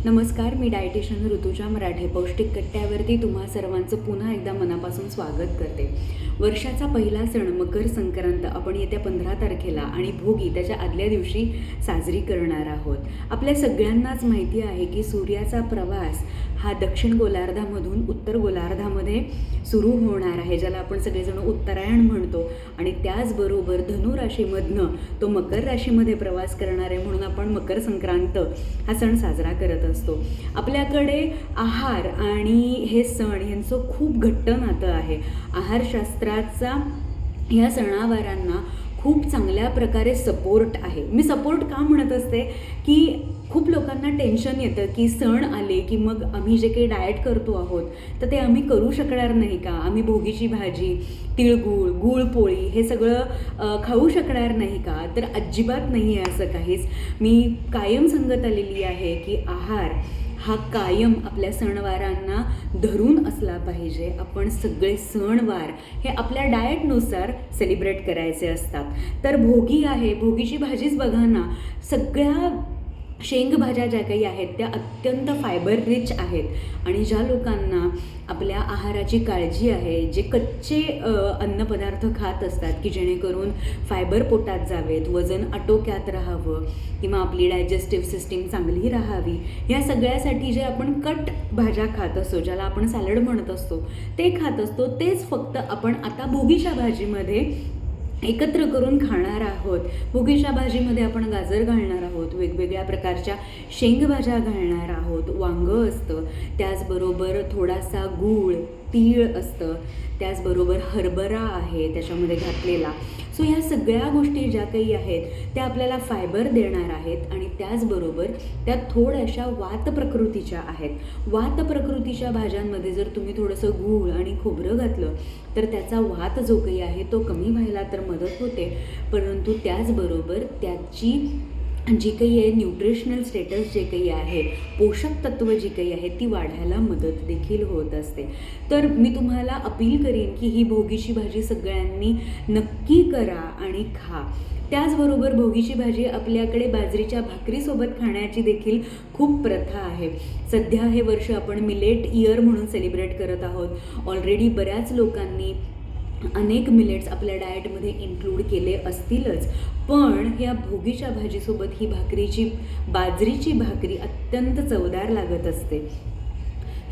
नमस्कार, मी डायटिशियन ऋतुजा मराठे पौष्टिक कट्ट्यावरती तुम्हा सर्वांचं पुन्हा एकदा मनापासून स्वागत करते. वर्षाचा पहिला सण मकर संक्रांत आपण येत्या 15 तारखेला आणि भोगी त्याच्या आदल्या दिवशी साजरी करणार आहोत. आपल्या सगळ्यांनाच माहिती आहे की सूर्याचा प्रवास हा दक्षिण गोलार्धामधून उत्तर गोलार्धामध्ये सुरू होणार आहे, ज्याला आपण सगळेजण उत्तरायण म्हणतो. आणि त्याचबरोबर धनुराशीमधनं तो मकर राशीमध्ये प्रवास करणार आहे, म्हणून आपण मकर संक्रांत हा सण साजरा करत असतो. आपल्याकडे आहार आणि हे सण यांचं खूप घट्ट नातं आहे. आहारशास्त्राचा ह्या सणावारांना खूप चांगल्या प्रकारे सपोर्ट आहे. मी सपोर्ट का म्हणत असते की खूप लोकांना टेन्शन येतं की सण आले की मग आम्ही जे काही डाएट करतो आहोत तर ते आम्ही करू शकणार नाही का, आम्ही भोगीची भाजी, तिळगुळ, गुळपोळी हे सगळं खाऊ शकणार नाही का. तर अजिबात नाही आहे असं काहीच. मी कायम सांगत आलेली आहे की आहार हा कायम आपल्या सणवारांना धरून असला पाहिजे. आपण सगळे सणवार हे आपल्या डाएटनुसार सेलिब्रेट करायचे असतात. तर भोगी आहे, भोगीची भाजीच बघा ना, सगळ्या शेंगभाज्या ज्या काही आहेत त्या अत्यंत फायबर रिच आहेत. आणि ज्या लोकांना आपल्या आहाराची काळजी आहे, जे कच्चे अन्नपदार्थ खात असतात की जेणेकरून फायबर पोटात जावेत, वजन आटोक्यात राहावं किंवा आपली डायजेस्टिव्ह सिस्टीम चांगली राहावी, ह्या सगळ्यासाठी जे आपण कट भाज्या खात असतो, ज्याला आपण सॅलड म्हणत असतो, ते खात असतो, तेच फक्त आपण आता भोगीच्या भाजीमध्ये एकत्र करून खाणार आहोत. भोगीच्या भाजीमध्ये आपण गाजर घालणार आहोत, वेगवेगळ्या प्रकारच्या शेंगभाज्या घालणार आहोत, वांगं असतं, त्याचबरोबर थोडासा गूळ, तीळ असतं, त्याचबरोबर हरभरा आहे त्याच्यामध्ये घातलेला. सो ह्या सगळ्या गोष्टी ज्या काही आहेत त्या आपल्याला फायबर देणार आहेत आणि त्याचबरोबर त्या थोड्याशा वात प्रकृतीच्या आहेत. वात प्रकृतीच्या भाज्यांमध्ये जर तुम्ही थोडंसं गूळ आणि खोबरं घातलं तर त्याचा वात जो काही आहे तो कमी व्हायला तर मदत होते, परंतु त्याचबरोबर त्याची जी काही आहे न्यूट्रिशनल स्टेटस जे काही आहे, पोषक तत्व जी काही आहे ती वाढायला मदत देखील होत असते. तर मी तुम्हाला अपील करीन की ही भोगीची भाजी सगळ्यांनी नक्की करा आणि खा. त्याचबरोबर भोगीची भाजी आपल्याकडे बाजरीच्या भाकरीसोबत खाण्याची देखील खूप प्रथा आहे. सध्या हे वर्ष आपण मिलेट इयर म्हणून सेलिब्रेट करत आहोत. ऑलरेडी बऱ्याच लोकांनी अनेक मिलेट्स आपल्या डाएटमध्ये इन्क्लूड केले असतीलच, पण ह्या भोगीच्या भाजीसोबत ही बाजरीची भाकरी अत्यंत चवदार लागत असते.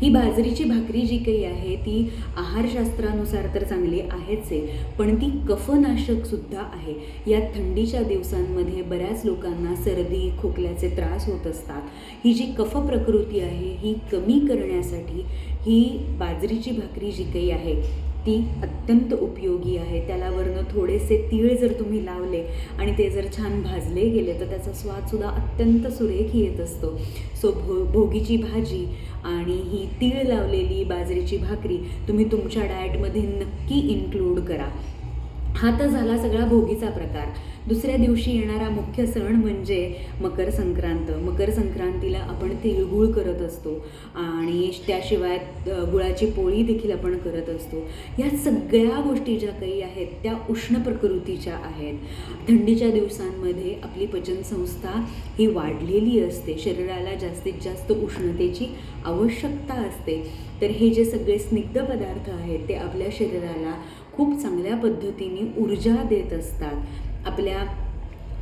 ही बाजरीची भाकरी जी काही आहे ती आहारशास्त्रानुसार तर चांगली आहेच आहे, पण ती कफनाशकसुद्धा आहे. या थंडीच्या दिवसांमध्ये बऱ्याच लोकांना सर्दी खोकल्याचे त्रास होत असतात. ही जी कफ प्रकृती आहे ही कमी करण्यासाठी ही बाजरीची भाकरी जी काही आहे ती अत्यंत उपयोगी आहे. त्याला वरनं थोडेसे तीळ जर तुम्ही लावले आणि ते जर छान भाजले गेले तर त्याचा स्वादसुद्धा अत्यंत सुरेख येत असतो. सो भोगीची भाजी आणि ही तीळ लावलेली बाजरीची भाकरी तुम्ही तुमच्या डाएटमध्ये नक्की इन्क्लूड करा. हा तर झाला सगळा भोगीचा प्रकार. दुसऱ्या दिवशी येणारा मुख्य सण म्हणजे मकर संक्रांत. मकर संक्रांतीला आपण तिळगुळ करत असतो आणि त्याशिवाय गुळाची पोळी देखील आपण करत असतो. या सगळ्या गोष्टी ज्या काही आहेत त्या उष्ण प्रकृतीच्या आहेत. थंडीच्या दिवसांमध्ये आपली पचनसंस्था ही वाढलेली असते, शरीराला जास्तीत जास्त उष्णतेची आवश्यकता असते. तर हे जे सगळे स्निग्ध पदार्थ आहेत ते आपल्या शरीराला खूप चांगल्या पद्धतीने ऊर्जा देत असतात. आपल्या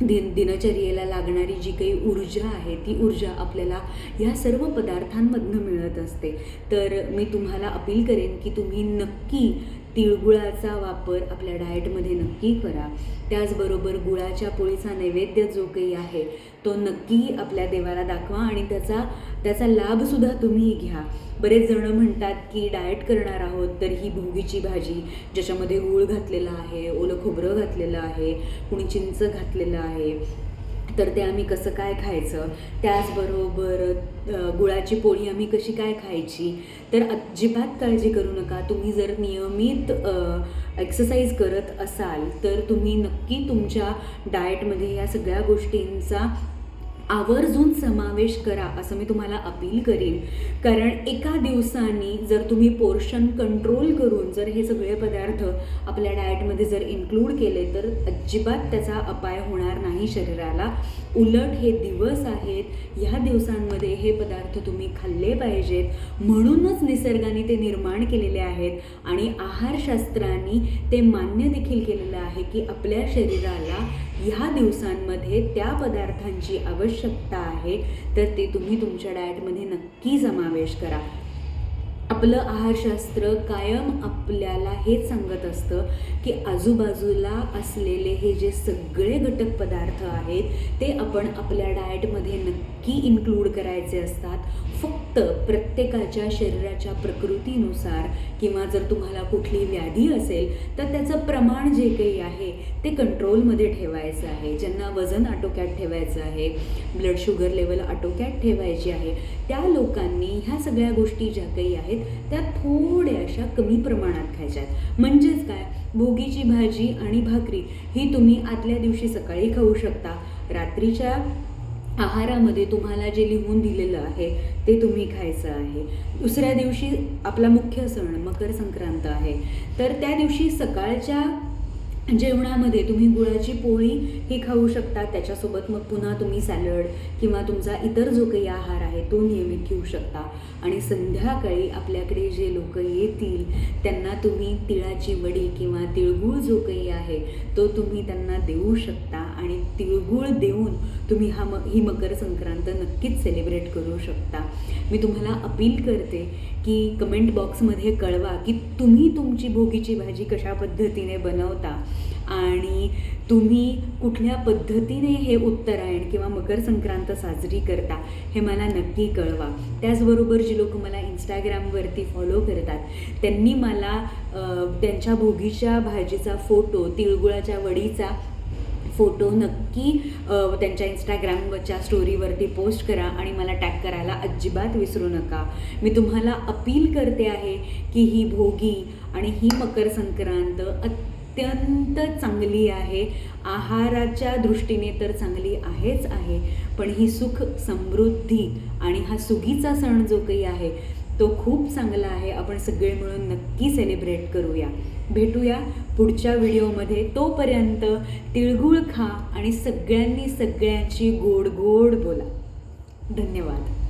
दिनचर्येला लागणारी जी काही ऊर्जा आहे ती ऊर्जा आपल्याला ह्या सर्व पदार्थांमधनं मिळत असते. तर मी तुम्हाला अपील करेन की तुम्ही नक्की तिळगुळाचा वापर आपल्या डाएटमध्ये नक्की करा. त्याचबरोबर गुळाच्या पोळीचा नैवेद्य जो काही आहे तो नक्की आपल्या देवाला दाखवा आणि त्याचा लाभसुद्धा तुम्ही घ्या. बरेच जणं म्हणतात की डाएट करणार आहोत तर ही भोगीची भाजी ज्याच्यामध्ये गूळ घातलेला आहे, ओलं खोबरं घातलेलं आहे, कुणी चिंच घातलेलं आहे, तर ते आम्ही कसं काय खायचं, त्याचबरोबर गुळाची पोळी आम्ही कशी काय खायची. तर अजिबात काळजी करू नका. तुम्ही जर नियमित एक्सरसाइज करत असाल तर तुम्ही नक्की तुमच्या डाएटमध्ये या सगळ्या गोष्टींचा आवर्जून समावेश करा असं मी तुम्हाला अपील करीन. कारण एका दिवसाने जर तुम्ही पोर्शन कंट्रोल करून जर हे सगळे पदार्थ आपल्या डाएटमध्ये जर इन्क्लूड केले तर अजिबात त्याचा अपाय होणार नाही शरीराला. उलट हे दिवस आहेत, ह्या दिवसांमध्ये हे पदार्थ तुम्ही खाल्ले पाहिजेत. म्हणूनच निसर्गाने ते निर्माण केलेले आहेत आणि आहारशास्त्रांनी ते मान्य देखील केलेलं आहे की आपल्या शरीराला ह्या दिवसांमध्ये त्या पदार्थांची आवश्यकता आहे, तर ते तुम्ही तुमच्या डाएटमध्ये नक्की समावेश करा. आपलं आहारशास्त्र कायम आपल्याला हेच सांगत असतं की आजूबाजूला असलेले हे जे सगळे घटक पदार्थ आहेत ते आपण आपल्या डाएटमध्ये नक्की इन्क्लूड करायचे असतात. फक्त प्रत्येकाच्या शरीराच्या प्रकृतीनुसार किंवा जर तुम्हाला कुठली व्याधी असेल तर त्याचं प्रमाण जे काही आहे ते कंट्रोलमध्ये ठेवायचं आहे. ज्यांना वजन आटोक्यात ठेवायचं आहे, ब्लड शुगर लेवल आटोक्यात ठेवायची आहे, त्या लोकांनी ह्या सगळ्या गोष्टी ज्या काही आहेत त्या थोड्याशा कमी प्रमाणात खायच्या आहेत. म्हणजेच काय, भोगीची भाजी आणि भाकरी ही तुम्ही आदल्या दिवशी सकाळी खाऊ शकता. रात्रीच्या आहारामध्ये तुम्हाला जे लिहून दिलेलं आहे ते तुम्ही खायचं आहे. दुसऱ्या दिवशी आपला मुख्य सण मकर संक्रांत आहे, तर त्या दिवशी सकाळच्या जेवणामध्ये तुम्ही गुळाची पोळी ही खाऊ शकता. त्याच्यासोबत मग पुन्हा तुम्ही सॅलड किंवा तुमचा इतर जो काही आहार आहे तो नियमित घेऊ शकता. आणि संध्याकाळी आपल्याकडे जे लोक येतील त्यांना तुम्ही तिळाची वडी किंवा तिळगुळ जो काही आहे तो तुम्ही त्यांना देऊ शकता आणि तिळगुळ देऊन तुम्ही ही मकर संक्रांत नक्कीच सेलिब्रेट करू शकता. मी तुम्हाला अपील करते की कमेंट बॉक्समध्ये कळवा की तुम्ही तुमची भोगीची भाजी कशा पद्धतीने बनवता आणि तुम्ही कुठल्या पद्धतीने हे उत्तरायण किंवा मकर संक्रांत साजरी करता हे मला नक्की कळवा. त्याचबरोबर जी लोक मला इंस्टाग्रामवरती फॉलो करतात त्यांनी मला त्यांच्या भोगीच्या भाजीचा फोटो, तिळगुळाच्या वडीचा फोटो नक्की त्यांच्या इंस्टाग्रामवरच्या स्टोरीवरती पोस्ट करा आणि मला टॅग करायला अजिबात विसरू नका. मी तुम्हाला अपील करते आहे की ही भोगी आणि ही मकर संक्रांत अत्यंत चांगली आहे. आहाराच्या दृष्टीने तर चांगली आहेच आहे, पण ही सुख समृद्धी आणि हा सुगीचा सण जो काही आहे तो खूप चांगला आहे. आपण सगळे मिळून नक्की सेलिब्रेट करूया. भेटूया पुढच्या व्हिडिओमध्ये. तोपर्यंत तिळगुळ खा आणि सगळ्यांनी सगळ्यांची गोड गोड बोला. धन्यवाद.